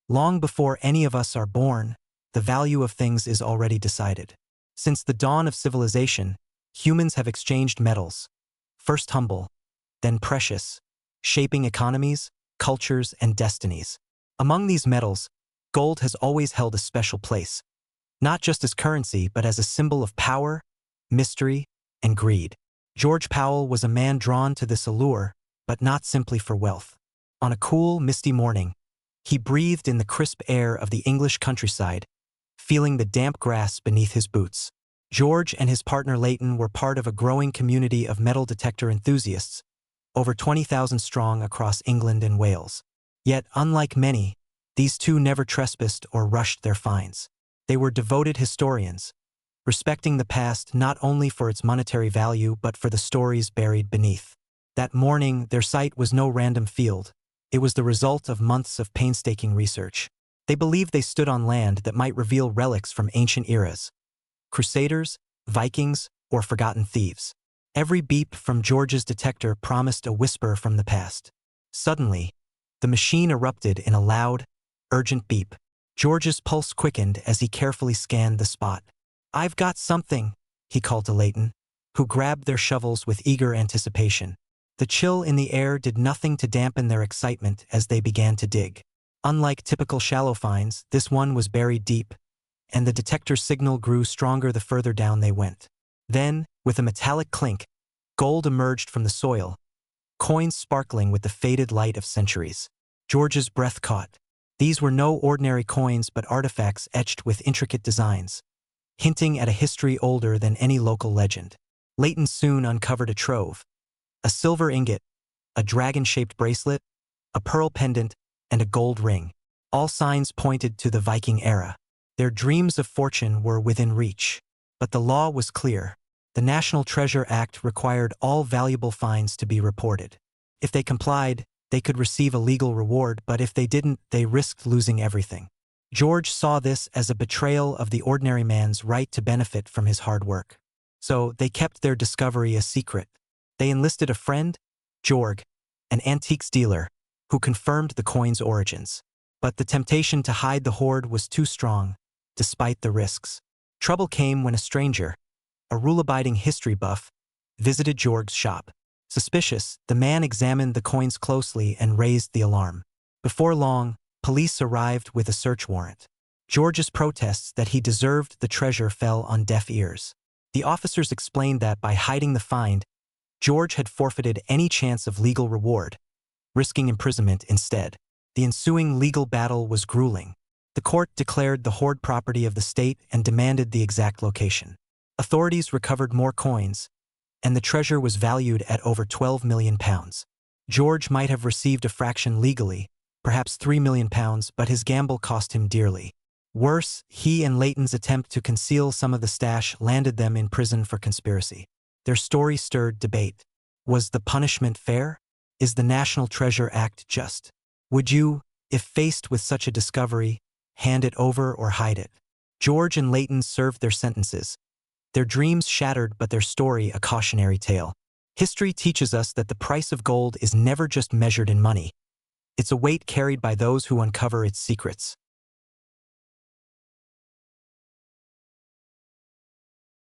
Long before any of us are born, the value of things is already decided. Since the dawn of civilization, humans have exchanged metals, first humble, then precious, shaping economies, cultures, and destinies. Among these metals, gold has always held a special place, not just as currency but as a symbol of power, mystery, and greed. George Powell was a man drawn to this allure, but not simply for wealth. On a cool, misty morning, he breathed in the crisp air of the English countryside, feeling the damp grass beneath his boots. George and his partner Leighton were part of a growing community of metal detector enthusiasts, over 20,000 strong across England and Wales. Yet, unlike many, these two never trespassed or rushed their finds. They were devoted historians, respecting the past not only for its monetary value but for the stories buried beneath. That morning, their site was no random field. It was the result of months of painstaking research. They believed they stood on land that might reveal relics from ancient eras: Crusaders, Vikings, or forgotten thieves. Every beep from George's detector promised a whisper from the past. Suddenly, the machine erupted in a loud, urgent beep. George's pulse quickened as he carefully scanned the spot. "I've got something," he called to Leighton, who grabbed their shovels with eager anticipation. The chill in the air did nothing to dampen their excitement as they began to dig. Unlike typical shallow finds, this one was buried deep, and the detector's signal grew stronger the further down they went. Then, with a metallic clink, gold emerged from the soil, coins sparkling with the faded light of centuries. George's breath caught. These were no ordinary coins but artifacts etched with intricate designs, hinting at a history older than any local legend. Leighton soon uncovered a trove: a silver ingot, a dragon-shaped bracelet, a pearl pendant, and a gold ring. All signs pointed to the Viking era. Their dreams of fortune were within reach. But the law was clear. The National Treasure Act required all valuable finds to be reported. If they complied, they could receive a legal reward, but if they didn't, they risked losing everything. George saw this as a betrayal of the ordinary man's right to benefit from his hard work. So they kept their discovery a secret. They enlisted a friend, Jorg, an antiques dealer, who confirmed the coin's origins. But the temptation to hide the hoard was too strong, despite the risks. Trouble came when a stranger, a rule-abiding history buff, visited Jorg's shop. Suspicious, the man examined the coins closely and raised the alarm. Before long, police arrived with a search warrant. George's protests that he deserved the treasure fell on deaf ears. The officers explained that by hiding the find, George had forfeited any chance of legal reward, risking imprisonment instead. The ensuing legal battle was grueling. The court declared the hoard property of the state and demanded the exact location. Authorities recovered more coins, and the treasure was valued at over £12 million. George might have received a fraction legally, perhaps £3 million, but his gamble cost him dearly. Worse, he and Leighton's attempt to conceal some of the stash landed them in prison for conspiracy. Their story stirred debate. Was the punishment fair? Is the National Treasure Act just? Would you, if faced with such a discovery, hand it over or hide it? George and Leighton served their sentences, their dreams shattered but their story a cautionary tale. History teaches us that the price of gold is never just measured in money. It's a weight carried by those who uncover its secrets.